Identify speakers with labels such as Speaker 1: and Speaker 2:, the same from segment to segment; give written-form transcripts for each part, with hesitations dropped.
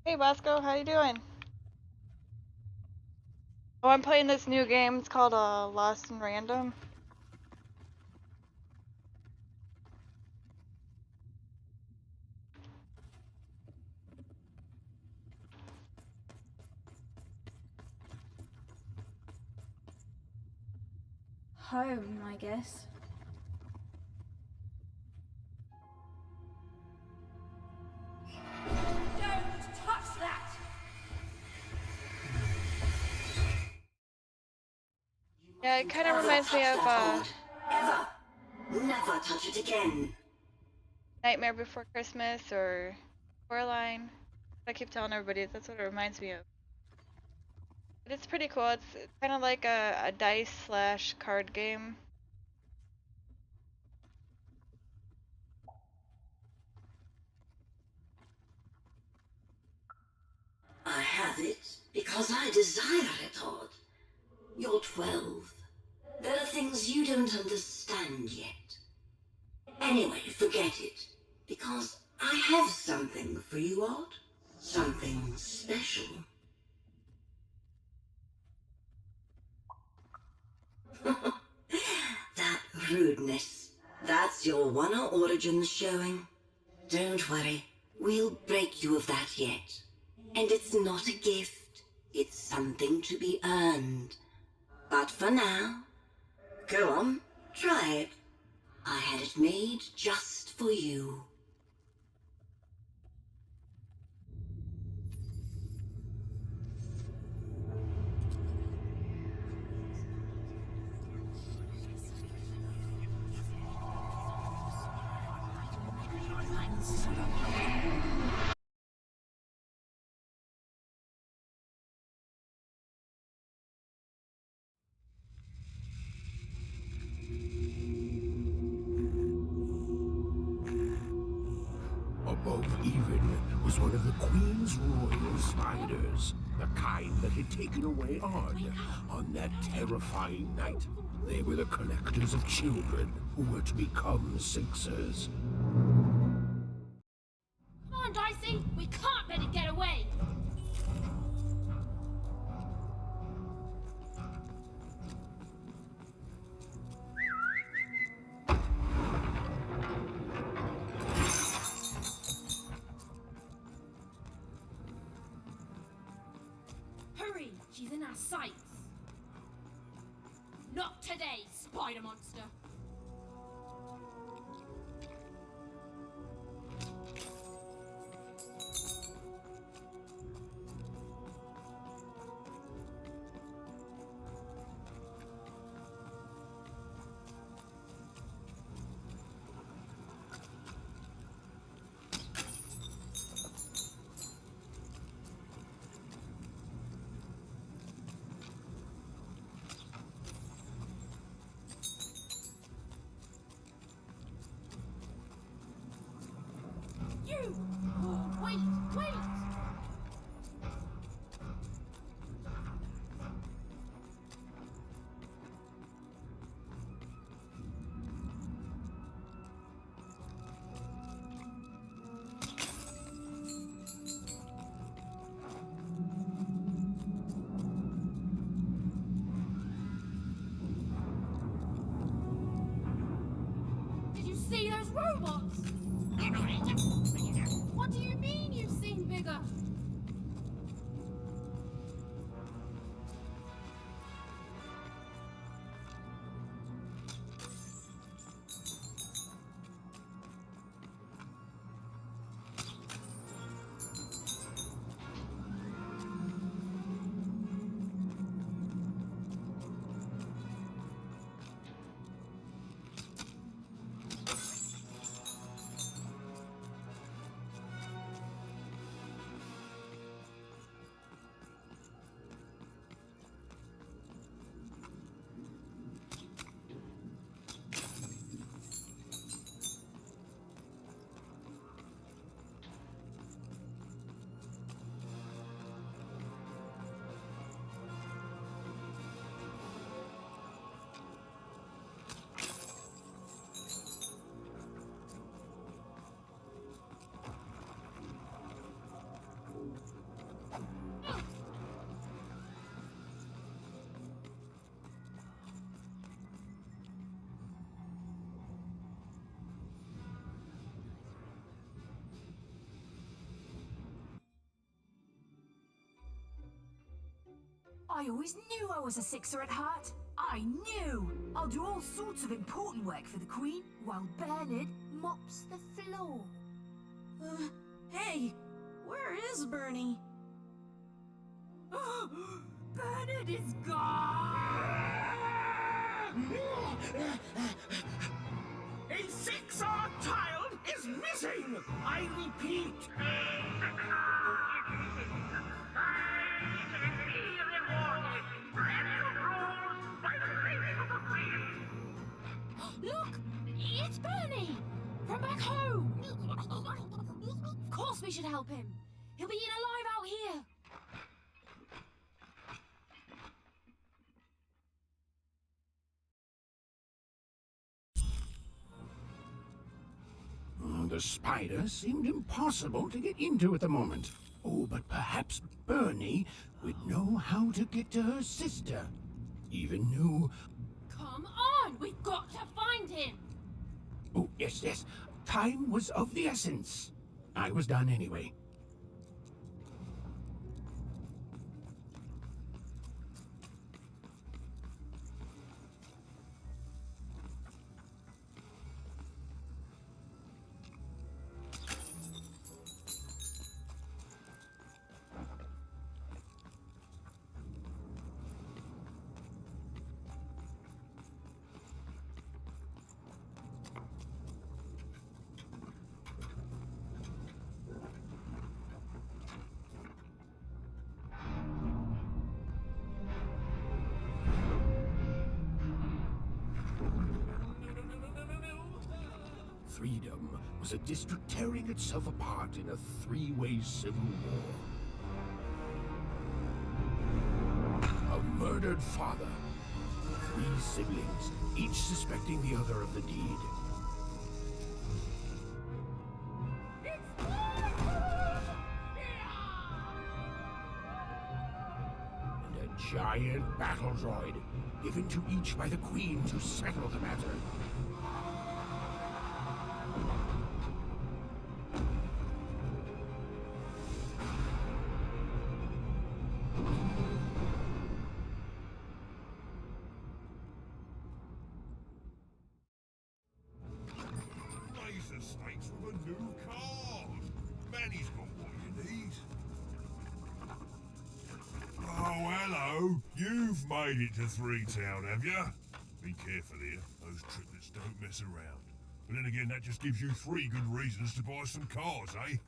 Speaker 1: Hey Bosco, how you doing? Oh, I'm playing this new game. It's called Lost in Random.
Speaker 2: Home, I guess.
Speaker 3: Don't touch that!
Speaker 1: Yeah, it kind of
Speaker 4: Never
Speaker 1: reminds me
Speaker 4: touch
Speaker 1: of
Speaker 4: that board. Ever. Never touch it again.
Speaker 1: Nightmare Before Christmas or Coraline. I keep telling everybody that's what it reminds me of. But it's pretty cool. It's kind of like a dice slash card game.
Speaker 4: I have it because I desire it, Odd. You're 12. There are things you don't understand yet. Anyway, forget it. Because I have something for you, Odd. Something special. That rudeness. That's your Wonder Origins showing. Don't worry. We'll break you of that yet. And it's not a gift. It's something to be earned. But for now, go on, try it. I had it made just for you.
Speaker 5: Above even was one of the Queen's royal spiders, the kind that had taken away Odd on that terrifying night. They were the collectors of children who were to become Sixers.
Speaker 3: Come on, Dicey! We can't let it get away! Hurry! She's in our sights! Not today, spider monster! You! Oh, wait! Wait! Did you see those robots? What do you mean you've seen bigger?
Speaker 6: I always knew I was a sixer at heart. I knew! I'll do all sorts of important work for the Queen, while Bernard mops the floor.
Speaker 2: Hey, where is Bernie?
Speaker 6: Bernard is gone!
Speaker 5: A six-odd child is missing! I repeat.
Speaker 3: Look! It's Bernie! From back home! Of course we should help him. He'll be eaten alive out here.
Speaker 5: The spider seemed impossible to get into at the moment. Oh, but perhaps Bernie would know how to get to her sister. Even knew...
Speaker 3: Come on! We've got to find him!
Speaker 5: Oh, yes, yes. Time was of the essence. I was done anyway. Freedom was a district tearing itself apart in a three-way civil war. A murdered father. 3 siblings, each suspecting the other of the deed. And a giant battle droid, given to each by the Queen to settle the matter.
Speaker 7: Laser stakes with a new card. Manny's got what you need. Oh, hello. You've made it to Three Town, have you? Be careful here. Those triplets don't mess around. But then again, that just gives you 3 good reasons to buy some cards, eh?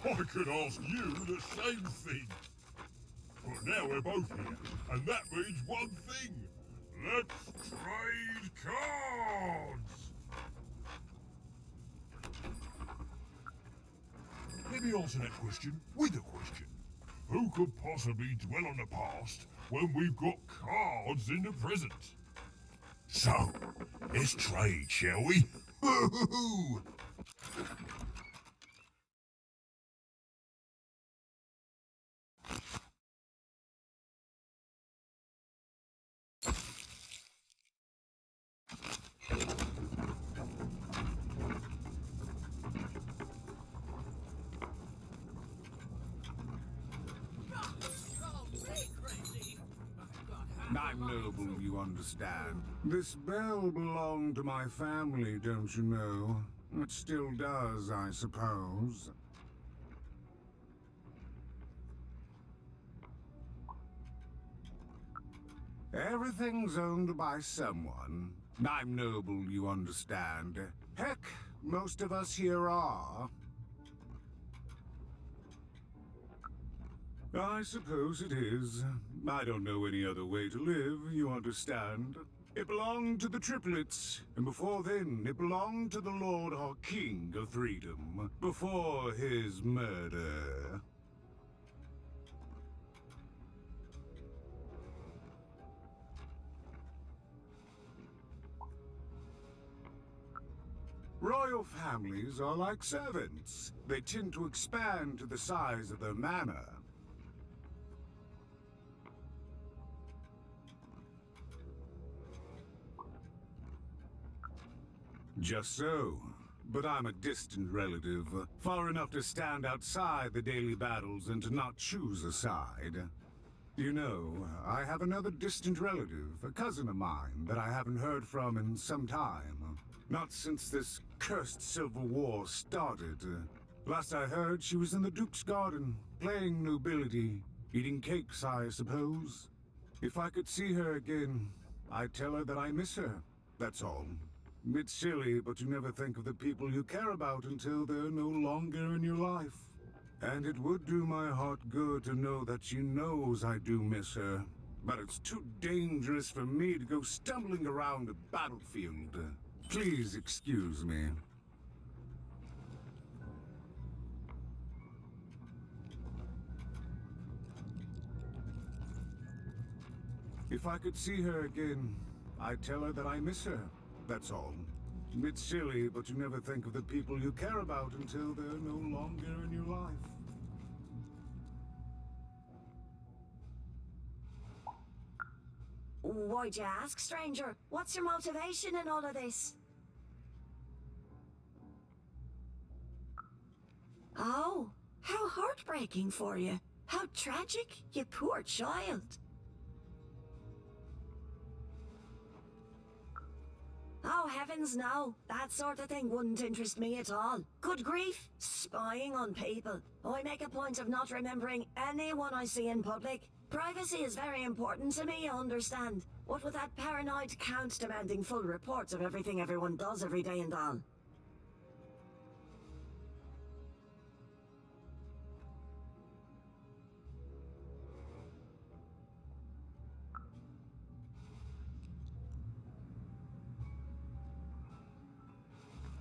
Speaker 7: I could ask you the same thing. But now we're both here, and that means one thing. Let's trade cards! Let me answer that question with a question. Who could possibly dwell on the past when we've got cards in the present? So, let's trade, shall we?
Speaker 8: I'm noble, you understand. This bell belonged to my family, don't you know? It still does, I suppose. Everything's owned by someone. I'm noble, you understand. Heck, most of us here are. I suppose it is. I don't know any other way to live, you understand. It belonged to the triplets, and before then, it belonged to the Lord or King of Freedom, before his murder. Royal families are like servants. They tend to expand to the size of their manor. Just so. but I'm a distant relative, far enough to stand outside the daily battles and to not choose a side. You know, I have another distant relative, a cousin of mine, that I haven't heard from in some time. Not since this cursed Civil War started. Last I heard, she was in the Duke's garden, playing nobility, eating cakes, I suppose. If I could see her again, I'd tell her that I miss her, that's all. It's silly, but you never think of the people you care about until they're no longer in your life. And it would do my heart good to know that she knows I do miss her. But it's too dangerous for me to go stumbling around a battlefield. Please excuse me. If I could see her again, I'd tell her that I miss her, that's all. It's silly, but you never think of the people you care about until they're no longer in your life.
Speaker 2: Why'd you ask, stranger? What's your motivation in all of this? Oh, how heartbreaking for you. How tragic, you poor child. Oh, heavens no. That sort of thing wouldn't interest me at all. Good grief, spying on people. I make a point of not remembering anyone I see in public. Privacy is very important to me, I understand. What with that paranoid count demanding full reports of everything everyone does every day and all.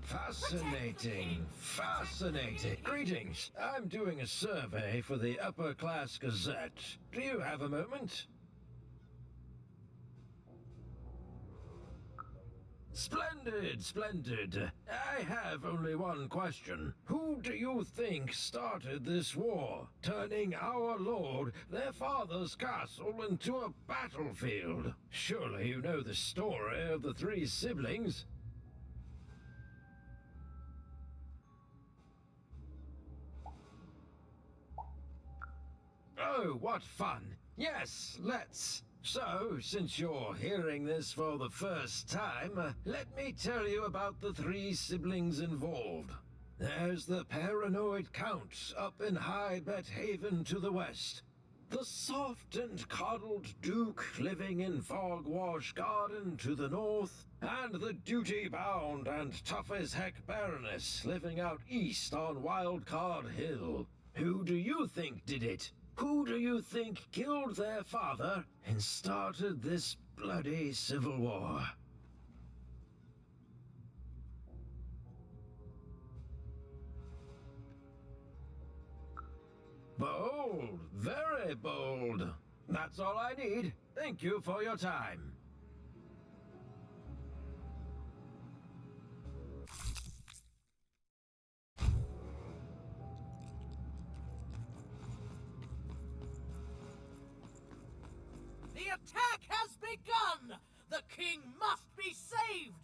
Speaker 9: Fascinating, fascinating. Greetings. I'm doing a survey for the Upper Class Gazette. Do you have a moment? Splendid, splendid. I have only one question. Who do you think started this war, turning our lord, their father's castle, into a battlefield? Surely you know the story of the three siblings. Oh, what fun! Yes, let's. So, since you're hearing this for the first time, let me tell you about the three siblings involved. There's the paranoid Count up in High Bet Haven to the west. The soft and coddled Duke living in Fogwash Garden to the north. And the duty-bound and tough-as-heck Baroness living out east on Wildcard Hill. Who do you think did it? Who do you think killed their father and started this bloody civil war? Bold, very bold. That's all I need. Thank you for your time.
Speaker 10: The attack has begun! The king must be saved!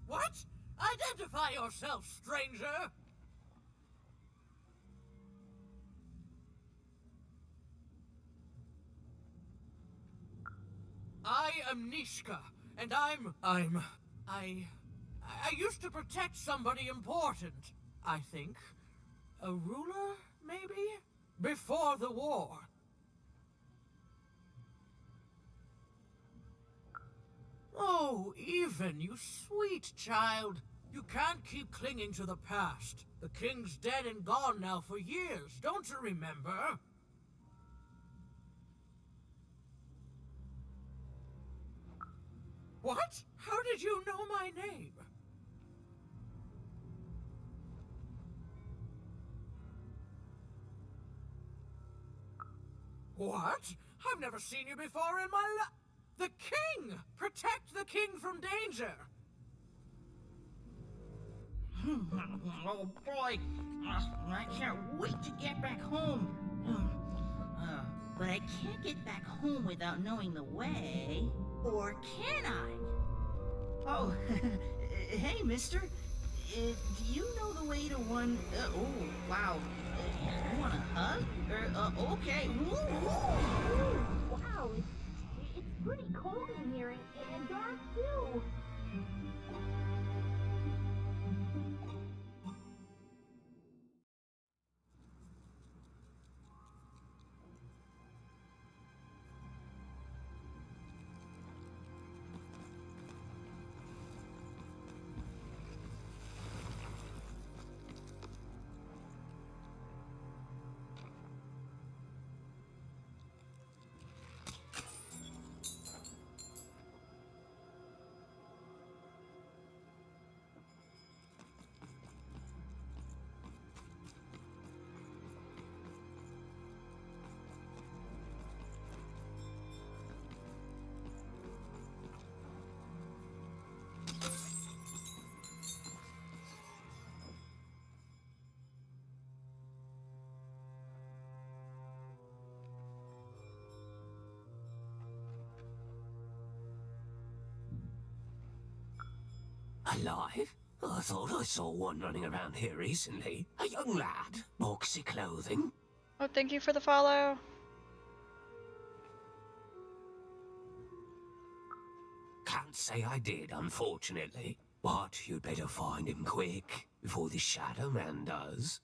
Speaker 10: What? Identify yourself, stranger! I am Nishka, and I used to protect somebody important, I think. A ruler, maybe? Before the war. Oh, Even, you sweet child. You can't keep clinging to the past. The king's dead and gone now for years, don't you remember? What? How did you know my name? What? I've never seen you before in my life. The king! Protect the king from danger!
Speaker 11: Oh boy, I can't wait to get back home. but I can't get back home without knowing the way. Or can I? Oh, hey, mister. Do you know the way to one... oh, wow. You want a hug? Okay.
Speaker 3: Wow, it's pretty cold in here and dark too.
Speaker 12: Alive? I thought I saw one running around here recently. A young lad, boxy clothing.
Speaker 1: Oh, thank you for the follow.
Speaker 12: Can't say I did, unfortunately. But you'd better find him quick, before the Shadow Man does.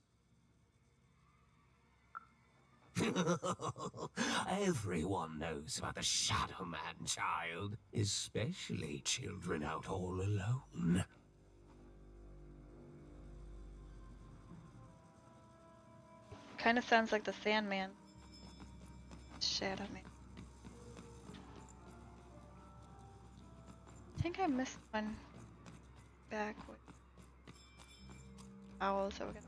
Speaker 12: Everyone knows about the Shadow Man, child. Especially children out all alone.
Speaker 1: Kind of sounds like the Sandman. Shadow Man. I think I missed one back with owls that we're gonna.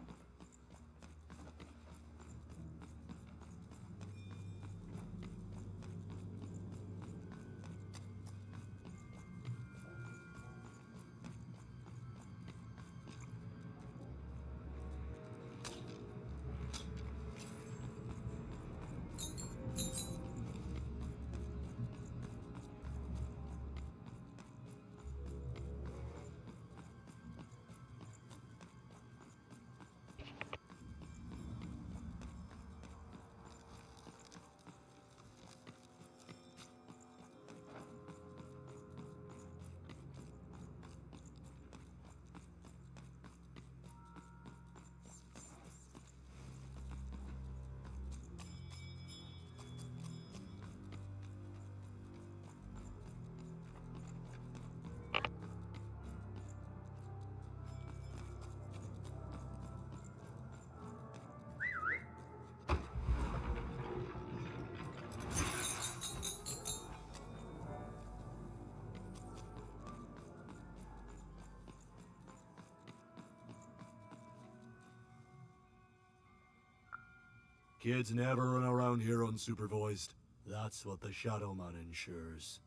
Speaker 13: Kids never run around here unsupervised. That's what the Shadow Man ensures.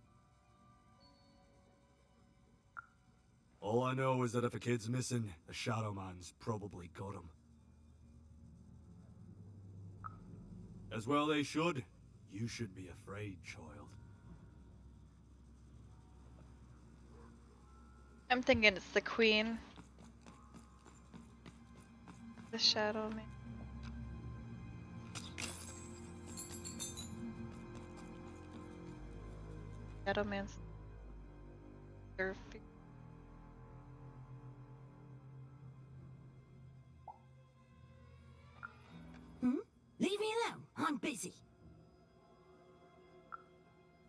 Speaker 13: All I know is that if a kid's missing, the Shadow Man's probably got him. As well they should. You should be afraid, child.
Speaker 1: I'm thinking it's the Queen. The Shadow Man. Shadow Man's.
Speaker 2: Leave me alone. I'm busy.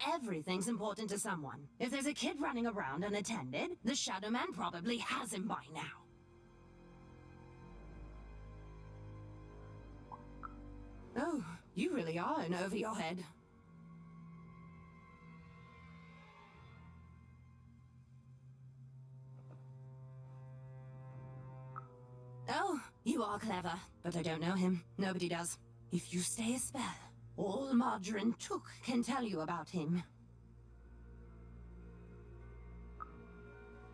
Speaker 2: Everything's important to someone. If there's a kid running around unattended, the Shadow Man probably has him by now. Oh, you really are in over your head. Oh, you are clever, but I don't know him. Nobody does. If you stay a spell, all Margarine Took can tell you about him.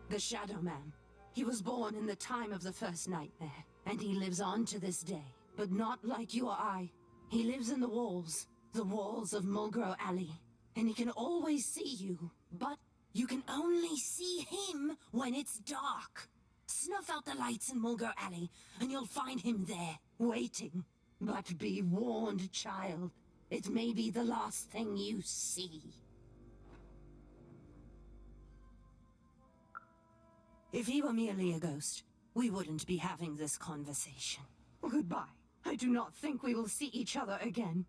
Speaker 2: The Shadow Man. He was born in the time of the first nightmare, and he lives on to this day. But not like you or I. He lives in the walls,
Speaker 14: the walls of Mulgrew Alley, and he can always see you, but you can only see him when it's dark. Snuff out the lights in Mulgrew Alley, and you'll find him there, waiting. But be warned, child. It may be the last thing you see. If he were merely a ghost, we wouldn't be having this conversation. Goodbye. I do not think we will see each other again.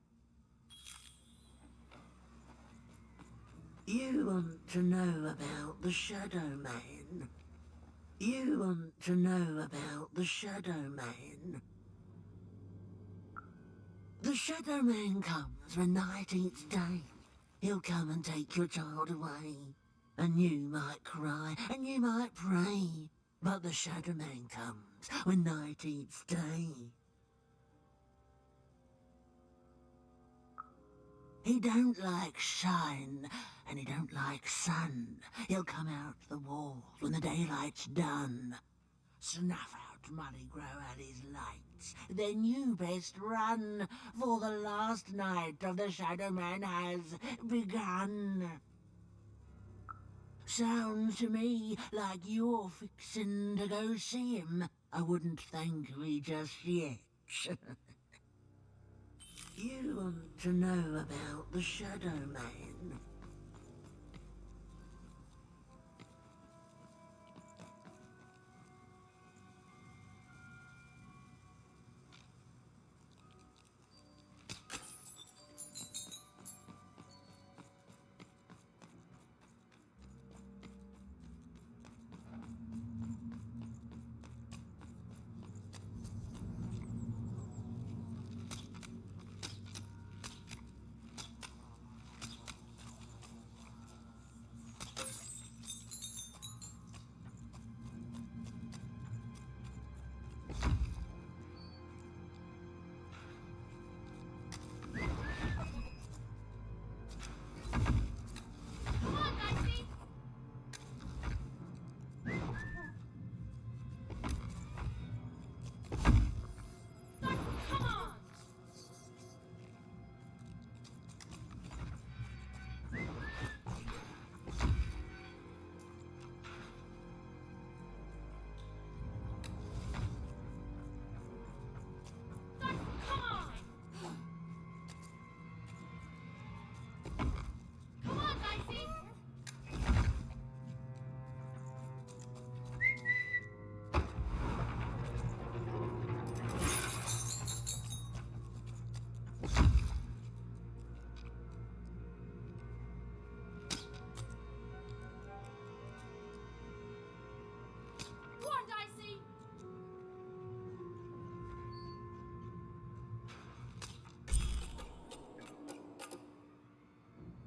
Speaker 15: You want to know about the Shadow Man? You want to know about the Shadow Man? The Shadow Man comes when night eats day. He'll come and take your child away. And you might cry, and you might pray. But the Shadow Man comes when night eats day. He don't like shine, and he don't like sun. He'll come out the walls when the daylight's done. Snuff out Mulgrew Alley's lights, then you best run, for the last night of the Shadow Man has begun. Sounds to me like you're fixin' to go see him. I wouldn't thank me just yet. You want to know about the Shadow Man?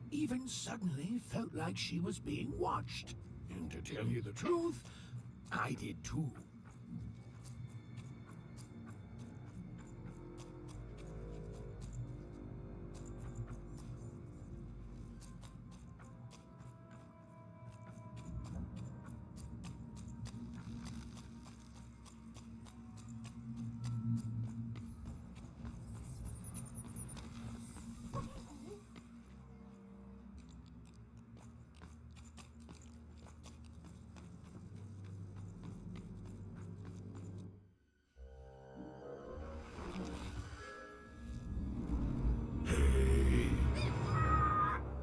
Speaker 5: Even suddenly felt like she was being watched. And to tell you the truth, I did too.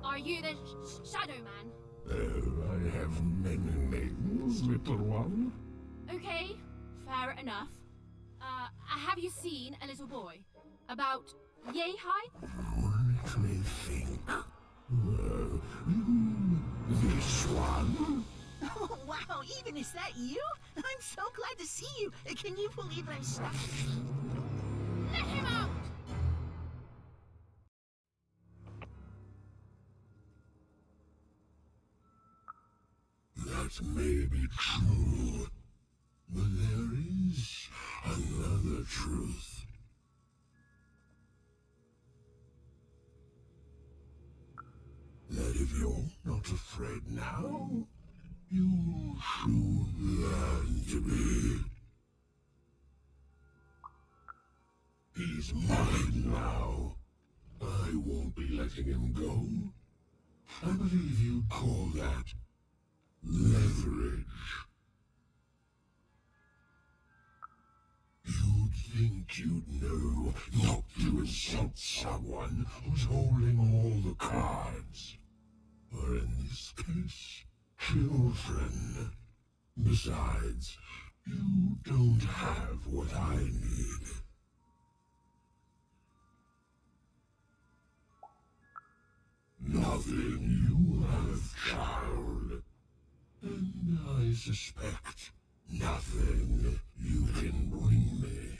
Speaker 3: Are you the Shadow Man?
Speaker 5: I have many names, little one.
Speaker 3: Okay, fair enough. Have you seen a little boy? About yay high?
Speaker 5: Let me think. This one?
Speaker 11: Oh, wow, even is that you? I'm so glad to see you. Can you believe I'm stuck?
Speaker 3: Let him out!
Speaker 5: That may be true, but there is another truth. That if you're not afraid now, you soon learn to be. He's mine now. I I won't be letting him go. I believe you'd call that leverage. You'd think you'd know not to insult someone who's holding all the cards. Or in this case, children. Besides, you don't have what I need. Nothing you have, child. And I suspect nothing you can bring me.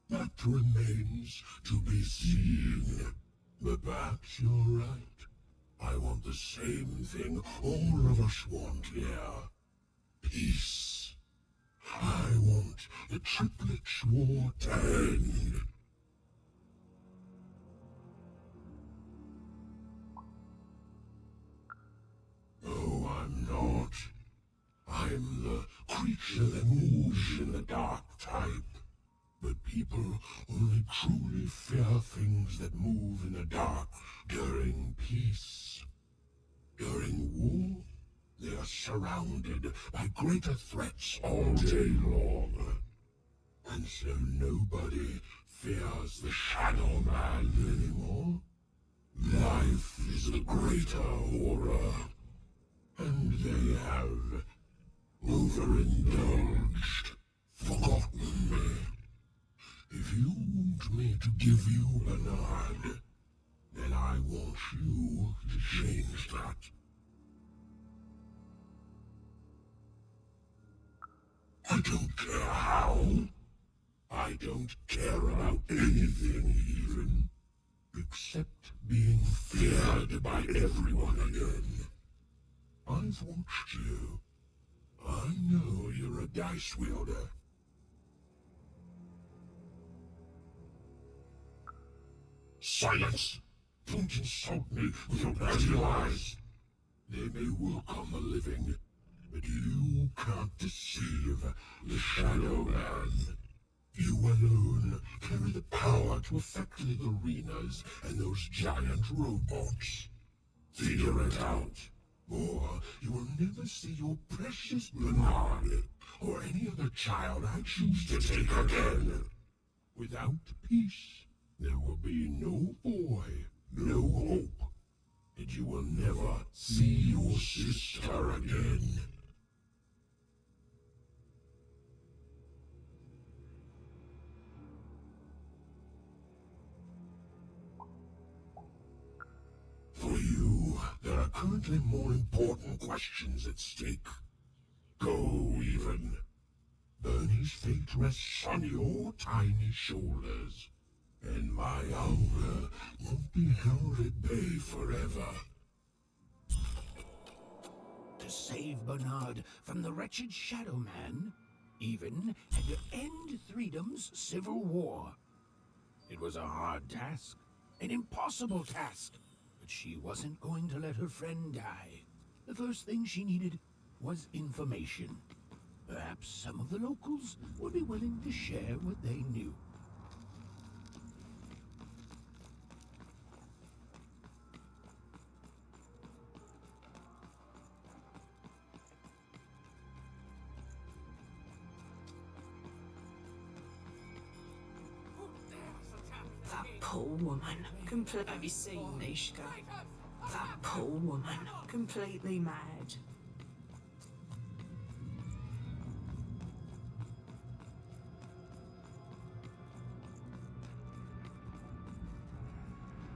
Speaker 5: That remains to be seen. But perhaps you're right. I want the same thing all of us want here. Peace. I want the Triplets' war to end. No, I'm not. I'm the creature that moves in the dark type. But people only truly fear things that move in the dark during peace. During war, they are surrounded by greater threats all day long. And so nobody fears the Shadow Man anymore. Life is the greater horror. And they have overindulged, forgotten me. If you want me to give you Bernard, then I want you to change that. I don't care how. I don't care about anything even, except being feared by everyone again. I've watched you. I know you're a dice wielder. Silence! Don't insult me with your bloody lies. They may walk on the living, but you can't deceive the Shadow Man. You alone carry the power to affect the arenas and those giant robots. Figure it out, or you will never see your precious Bernard or any other child I choose to take again. Without peace, there will be no boy, no hope, and you will never see your sister again. For you, there are currently more important questions at stake. Go, even. Bernie's fate rests on your tiny shoulders. And my hunger won't be held at bay forever. To save Bernard from the wretched Shadow Man, even had to end Threedom's civil war. It was a hard task, an impossible task, but she wasn't going to let her friend die. The first thing she needed was information. Perhaps some of the locals would be willing to share what they knew.
Speaker 16: That poor woman, have you seen Nishka? That poor woman, completely mad.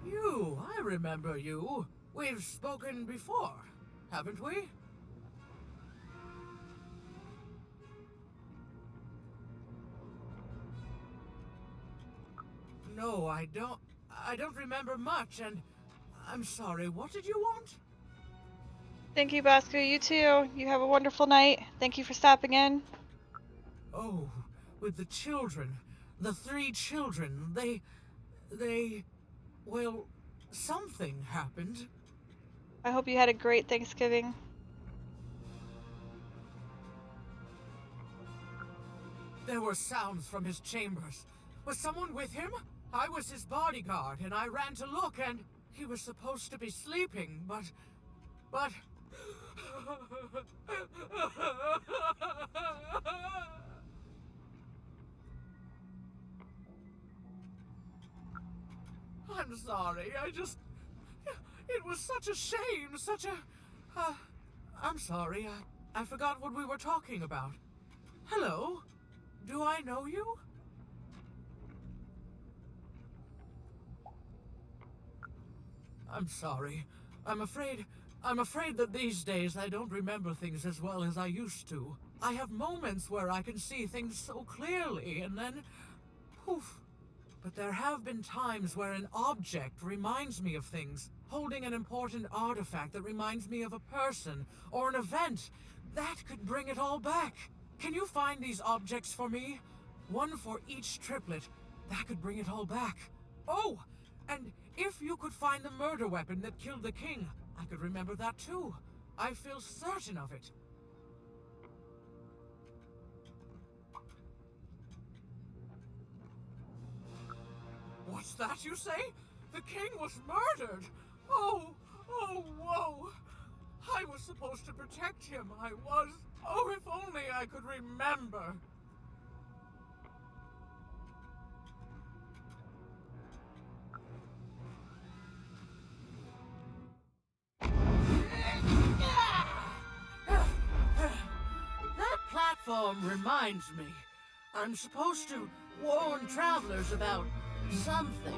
Speaker 10: You, I remember you. We've spoken before, haven't we? No, I don't remember much, and I'm sorry. What did you want?
Speaker 1: Thank you, Bosco. You too. You have a wonderful night. Thank you for stopping in.
Speaker 10: Oh, with the children. The 3 children. Well, something happened.
Speaker 1: I hope you had a great Thanksgiving.
Speaker 10: There were sounds from his chambers. Was someone with him? I was his bodyguard, and I ran to look, and he was supposed to be sleeping, but... I'm sorry, It was such a shame, such a... I'm sorry, I forgot what we were talking about. Hello? Do I know you? I'm sorry. I'm afraid that these days I don't remember things as well as I used to. I have moments where I can see things so clearly, and then... poof. But there have been times where an object reminds me of things, holding an important artifact that reminds me of a person, or an event. That could bring it all back. Can you find these objects for me? One for each triplet. That could bring it all back. Oh, and if you could find the murder weapon that killed the king, I could remember that too. I feel certain of it. What's that you say? The king was murdered! Oh, whoa! I was supposed to protect him, I was. Oh, if only I could remember. That platform reminds me. I'm supposed to warn travelers about something.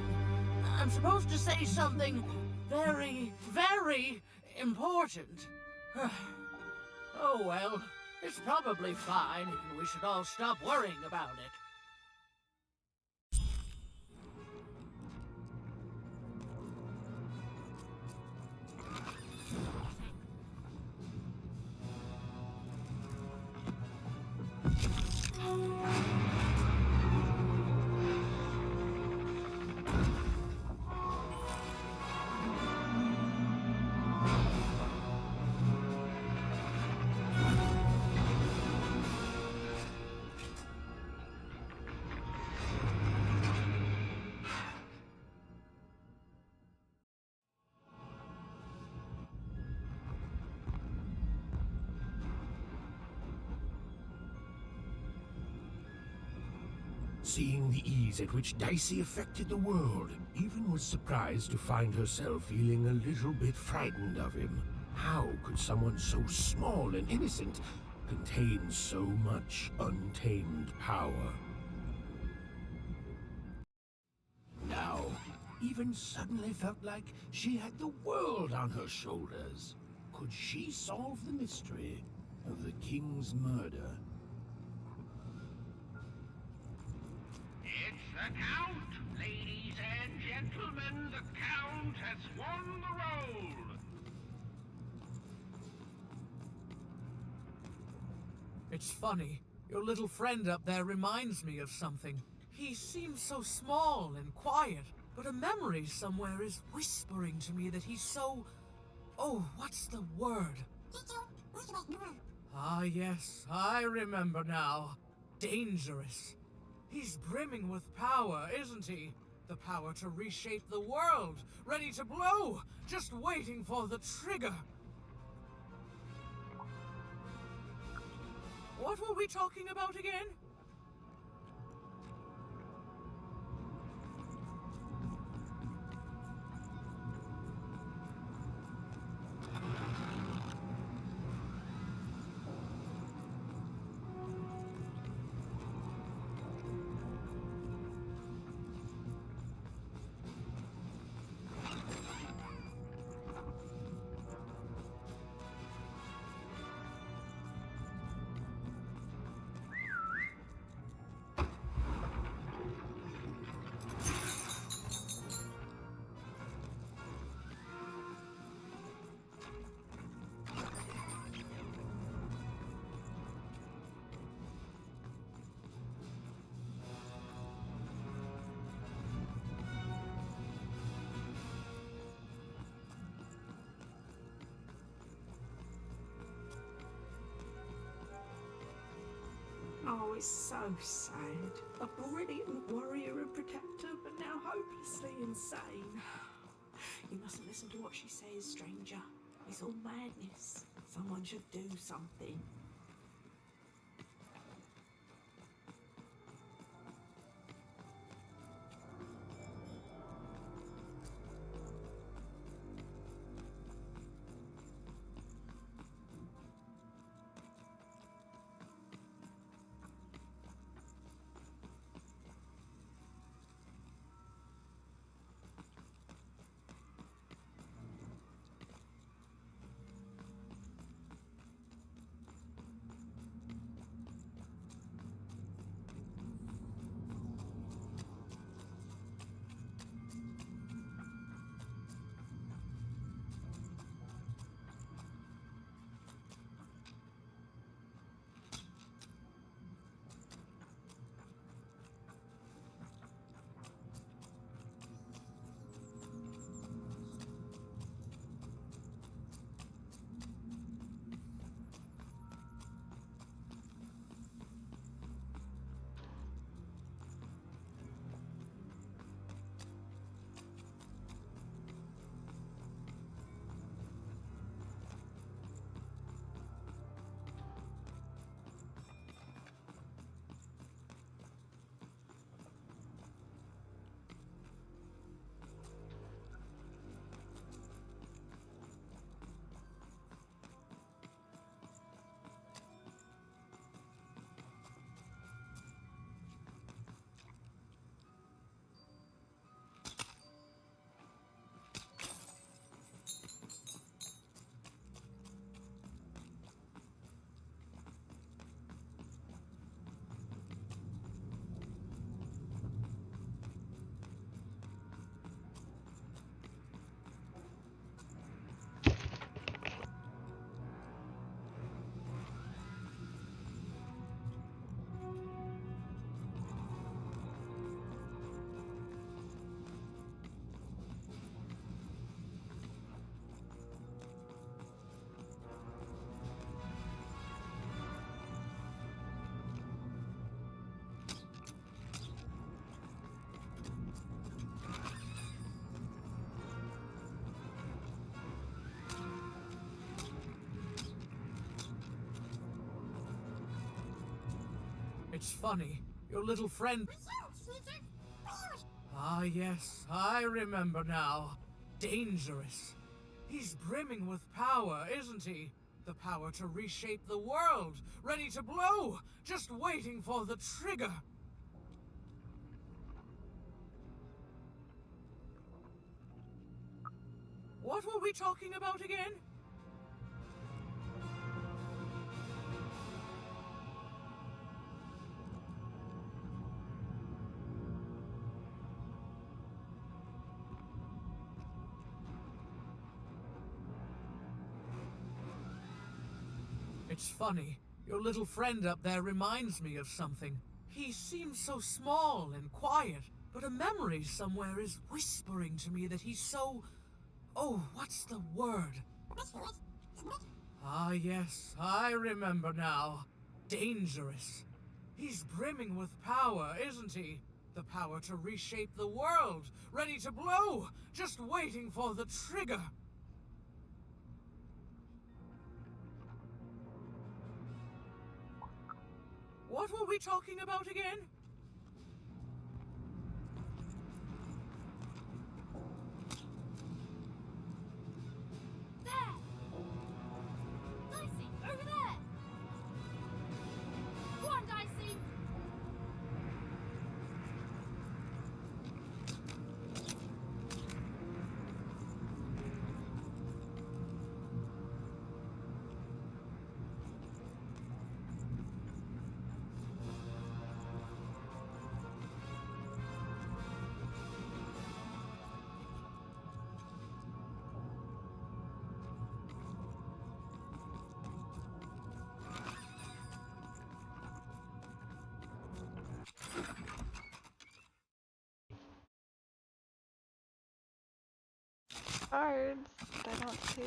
Speaker 10: I'm supposed to say something very, very important. Oh well, it's probably fine, and we should all stop worrying about it.
Speaker 5: Seeing the ease at which Dicey affected the world, even was surprised to find herself feeling a little bit frightened of him. How could someone so small and innocent contain so much untamed power? Now, even suddenly felt like she had the world on her shoulders. Could she solve the mystery of the king's murder?
Speaker 17: It's the Count! Ladies and gentlemen, the Count has won the role!
Speaker 10: It's funny. Your little friend up there reminds me of something. He seems so small and quiet, but a memory somewhere is whispering to me that he's so... Oh, what's the word? Ah, yes, I remember now. Dangerous. He's brimming with power, isn't he? The power to reshape the world, ready to blow, just waiting for the trigger. What were we talking about again?
Speaker 16: Oh, it's so sad. A brilliant warrior and protector, but now hopelessly insane. You mustn't listen to what she says, stranger. It's all madness. Someone should do something.
Speaker 10: It's funny, your little friend... Ah, yes, I remember now. Dangerous. He's brimming with power, isn't he? The power to reshape the world, ready to blow, just waiting for the trigger. What were we talking about again? It's funny, your little friend up there reminds me of something. He seems so small and quiet, but a memory somewhere is whispering to me that he's so... Oh, what's the word? Ah, yes, I remember now. Dangerous. He's brimming with power, isn't he? The power to reshape the world, ready to blow, just waiting for the trigger. What were we talking about again?
Speaker 3: There! Dicey, over there! Go on, Dicey!
Speaker 1: Cards, but I don't see.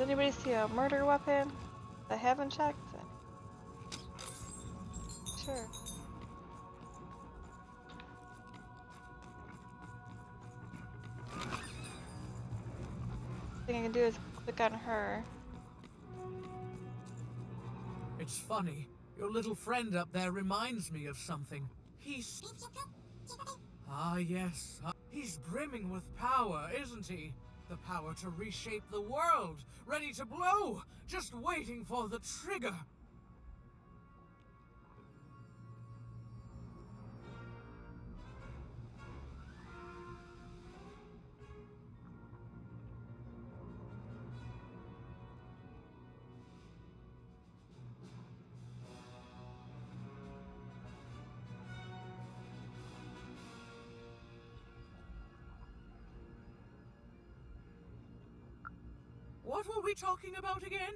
Speaker 1: Does anybody see a murder weapon? I haven't checked. Sure. Thing I can do is click on her.
Speaker 10: It's funny. Your little friend up there reminds me of something. He's... Ah, yes. He's brimming with power, isn't he? The power to reshape the world. Ready to blow. Just waiting for the trigger. What were we talking about again?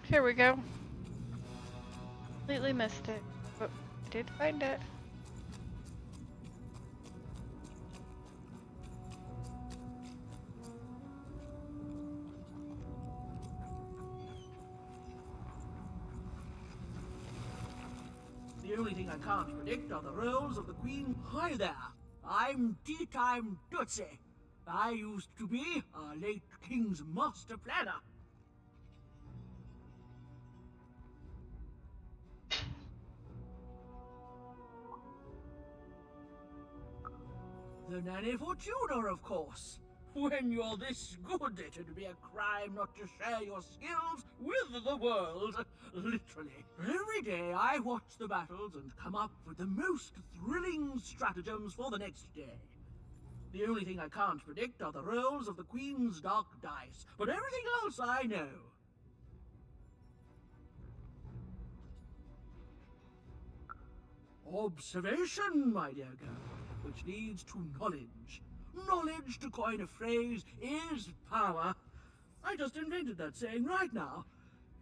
Speaker 1: Here we go. Completely missed it, but I did find it.
Speaker 10: The only thing I can't predict are the roles of the Queen. Hi there, I'm Tea Time Tootsie. I used to be our late King's master planner. The Nanny Fortuna, of course. When you're this good, it'd be a crime not to share your skills with the world. Literally. Every day I watch the battles and come up with the most thrilling stratagems for the next day. The only thing I can't predict are the rolls of the Queen's Dark Dice, but everything else I know. Observation, my dear girl, which leads to knowledge. Knowledge, to coin a phrase, is power. I just invented that saying right now.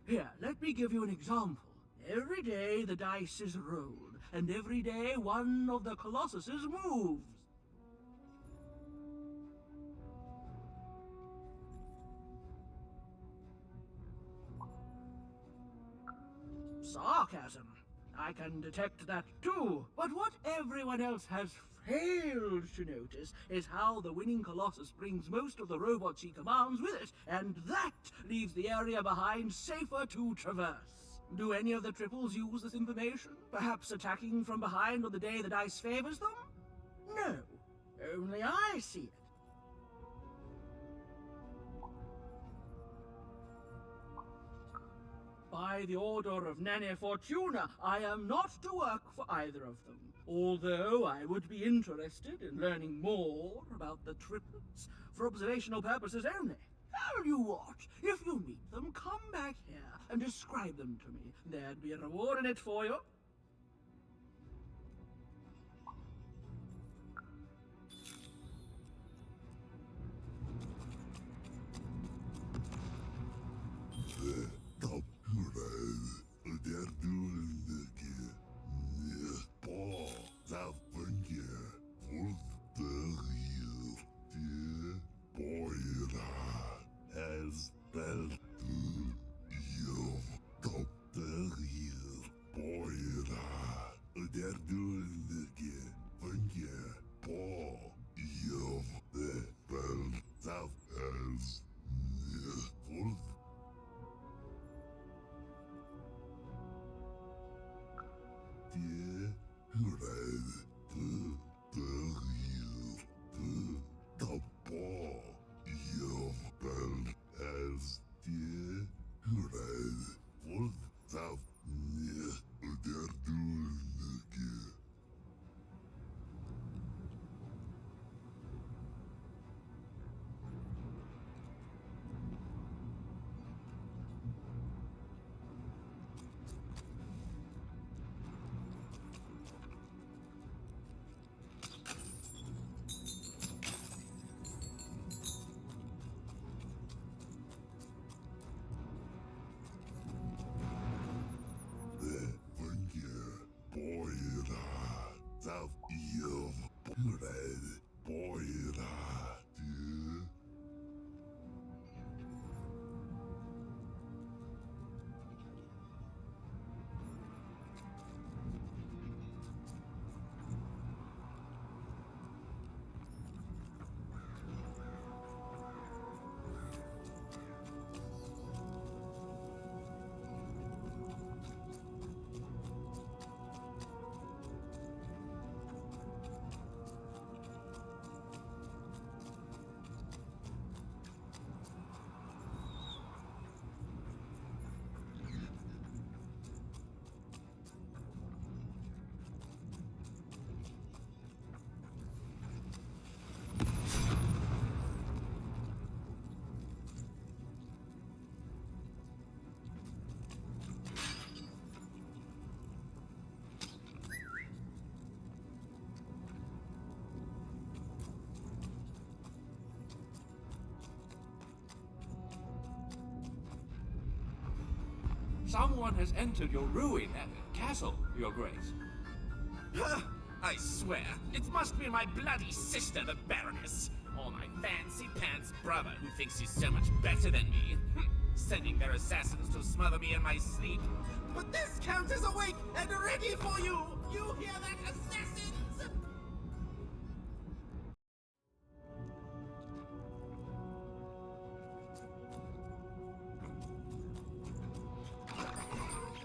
Speaker 10: Here, let me give you an example. Every day the dice is rolled, and every day one of the Colossuses moves. Sarcasm. I can detect that too. But what everyone else has failed to notice is how the winning Colossus brings most of the robots he commands with it, and that leaves the area behind safer to traverse. Do any of the triples use this information? Perhaps attacking from behind on the day the dice favors them? No. Only I see it. By the order of Nanny Fortuna, I am not to work for either of them. Although I would be interested in learning more about the triplets for observational purposes only. Tell you what, if you meet them, come back here and describe them to me. There'd be a reward in it for you.
Speaker 18: Someone has entered your ruin castle, Your Grace.
Speaker 19: I swear, it must be my bloody sister, the Baroness, or my fancy-pants brother who thinks he's so much better than me, sending their assassins to smother me in my sleep. But this count is awake and ready for you! You hear that, assassins?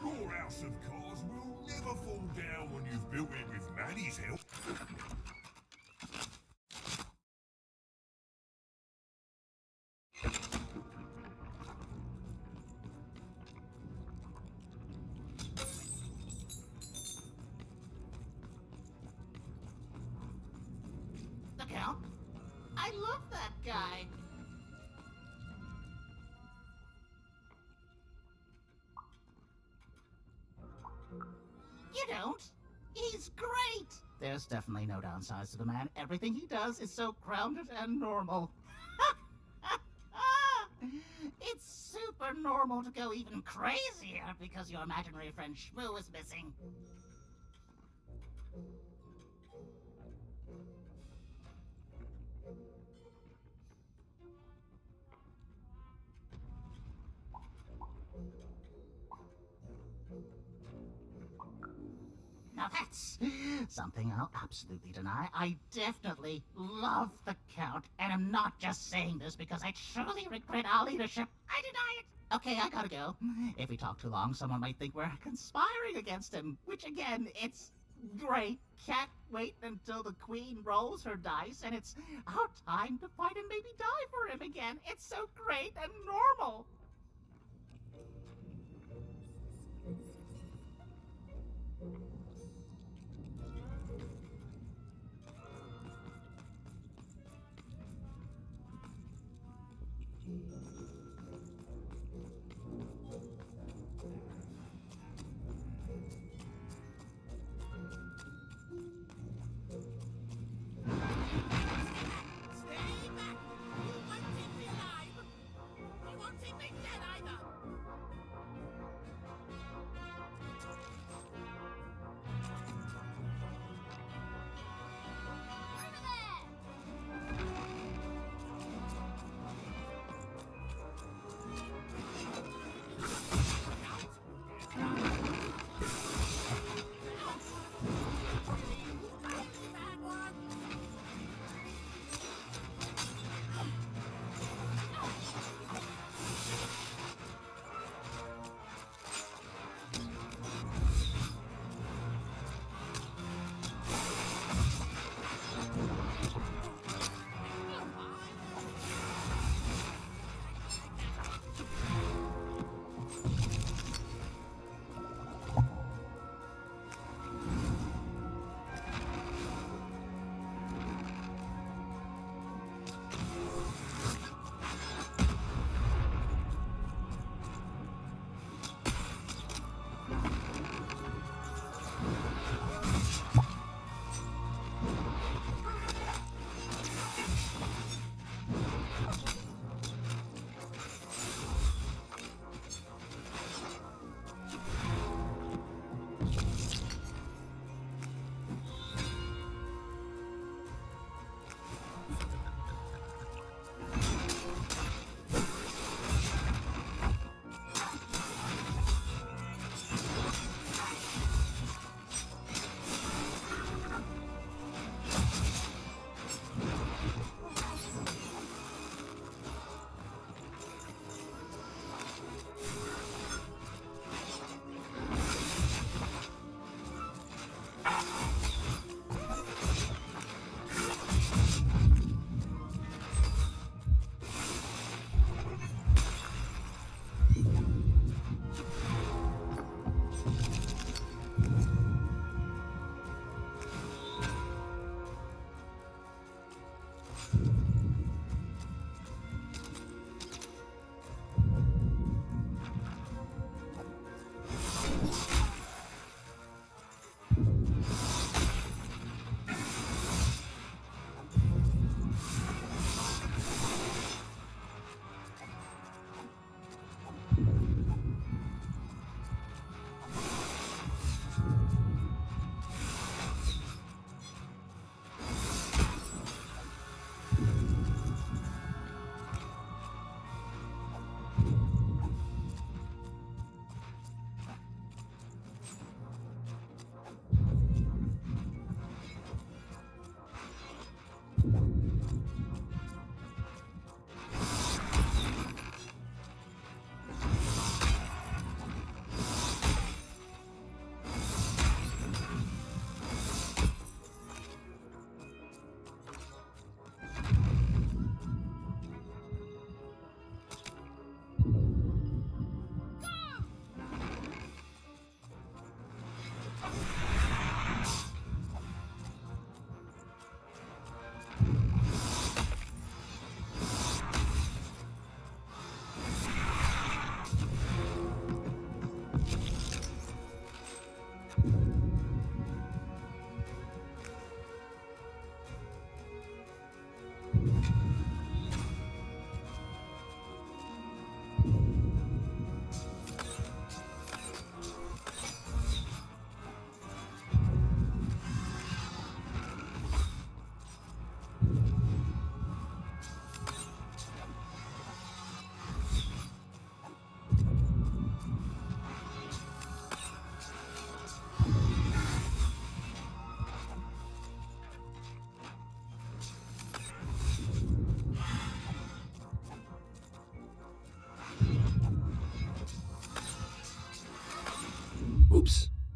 Speaker 7: Your house of cards will never fall down when you've built it with Maddie's help.
Speaker 15: Count. I love that guy. You don't. He's great. There's definitely no downsides to the man. Everything he does is so grounded and normal. It's super normal to go even crazier because your imaginary friend Shmoo is missing. Now that's something I'll absolutely deny. I definitely love the Count, and I'm not just saying this because I truly regret our leadership. I deny it. Okay, I gotta go. If we talk too long, someone might think we're conspiring against him, which again, it's great. Can't wait until the Queen rolls her dice, and it's our time to fight and maybe die for him again. It's so great and normal.
Speaker 10: Stay back! You won't take me alive! You won't take me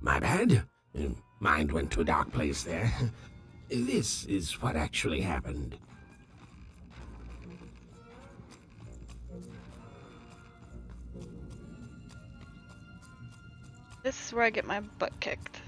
Speaker 12: My bad. Mind went to a dark place there. This is what actually happened.
Speaker 1: This is where I get my butt kicked.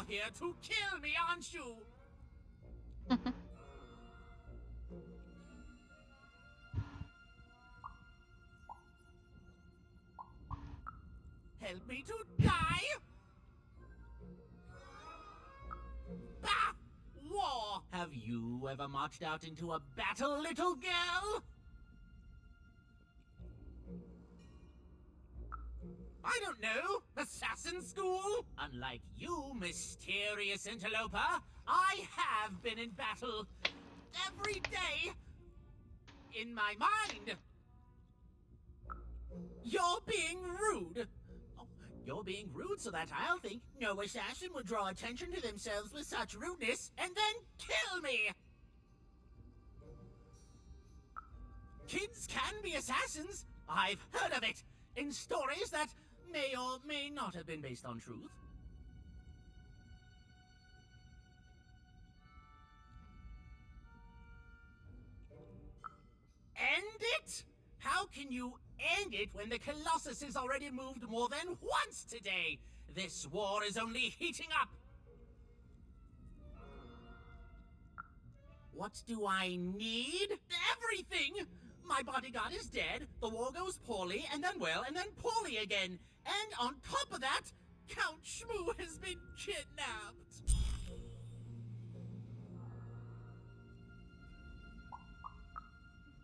Speaker 19: here to kill me, aren't you? Help me to die? Bah! War! Have you ever marched out into a battle, little girl? I don't know. Assassin school? Unlike you, mysterious interloper, I have been in battle every day in my mind. You're being rude. Oh, you're being rude so that I'll think no assassin would draw attention to themselves with such rudeness and then kill me. Kids can be assassins. I've heard of it in stories that may or may not have been based on truth. End it? How can you end it when the Colossus has already moved more than once today? This war is only heating up. What do I need? Everything! My bodyguard is dead, the war goes poorly, and then well, and then poorly again. And on top of that, Count Shmoo has been kidnapped.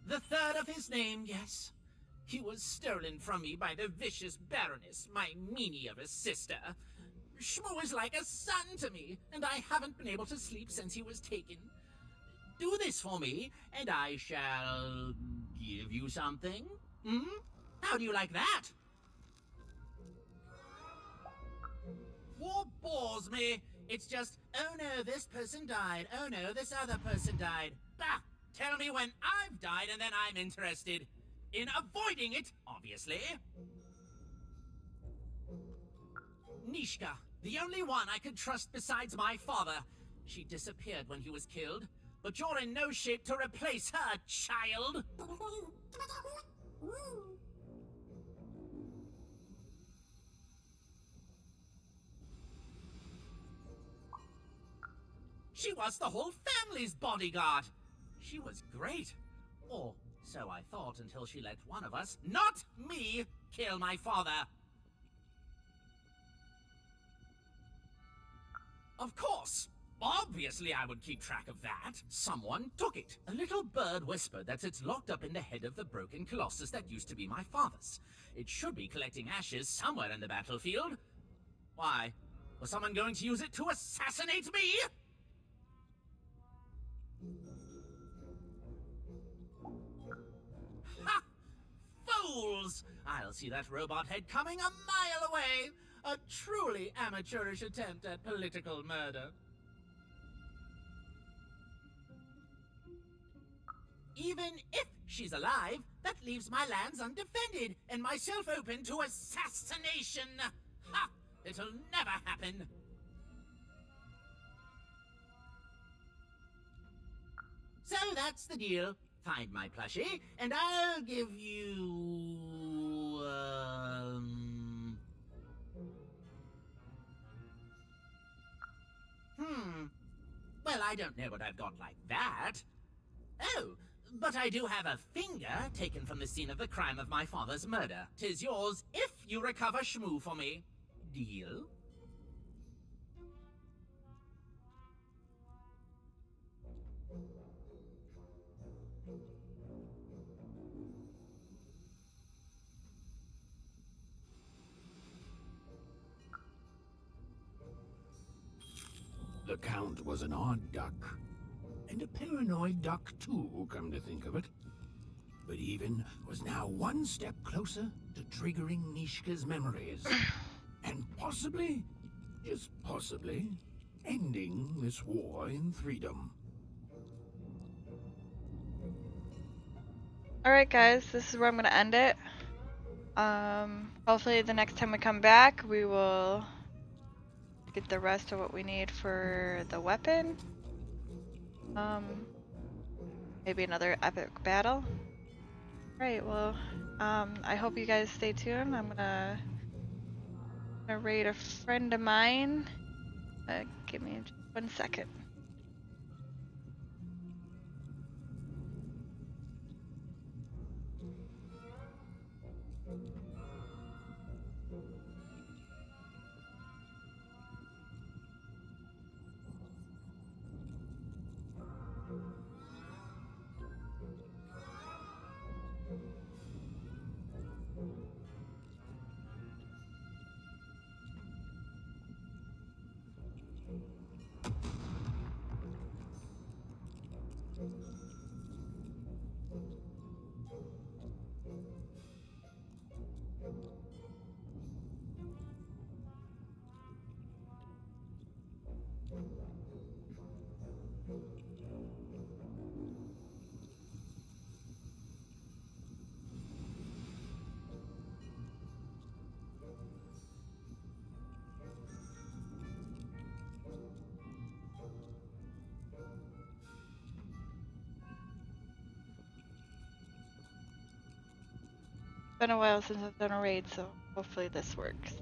Speaker 19: The third of his name, yes. He was stolen from me by the vicious Baroness, my meanie of a sister. Shmoo is like a son to me, and I haven't been able to sleep since he was taken. Do this for me, and I shall give you something. Hmm? How do you like that? War bores me. It's just, oh no, this person died. Oh no, this other person died. Bah! Tell me when I've died and then I'm interested. In avoiding it, obviously. Nishka, the only one I could trust besides my father. She disappeared when he was killed, but you're in no shape to replace her, child. She was the whole family's bodyguard. She was great. Or so I thought until she let one of us, not me, kill my father. Of course. Obviously I would keep track of that. Someone took it. A little bird whispered that it's locked up in the head of the broken Colossus that used to be my father's. It should be collecting ashes somewhere in the battlefield. Why? Was someone going to use it to assassinate me? Ha! Fools! I'll see that robot head coming a mile away. A truly amateurish attempt at political murder. Even if she's alive, that leaves my lands undefended and myself open to assassination. Ha! It'll never happen. So that's the deal. Find my plushie, and I'll give you... Well, I don't know what I've got like that. Oh, but I do have a finger taken from the scene of the crime of my father's murder. 'Tis yours if you recover Shmoo for me. Deal?
Speaker 5: The Count was an odd duck. And a paranoid duck too, come to think of it. But Even was now one step closer to triggering Nishka's memories. And possibly, just possibly, ending this war in Threedom.
Speaker 1: Alright guys, this is where I'm going to end it. Hopefully the next time we come back, we will get the rest of what we need for the weapon. Maybe another epic battle. Right, well, I hope you guys stay tuned. I'm gonna raid a friend of mine Give me just 1 second. Been a while since I've done a raid, so hopefully this works.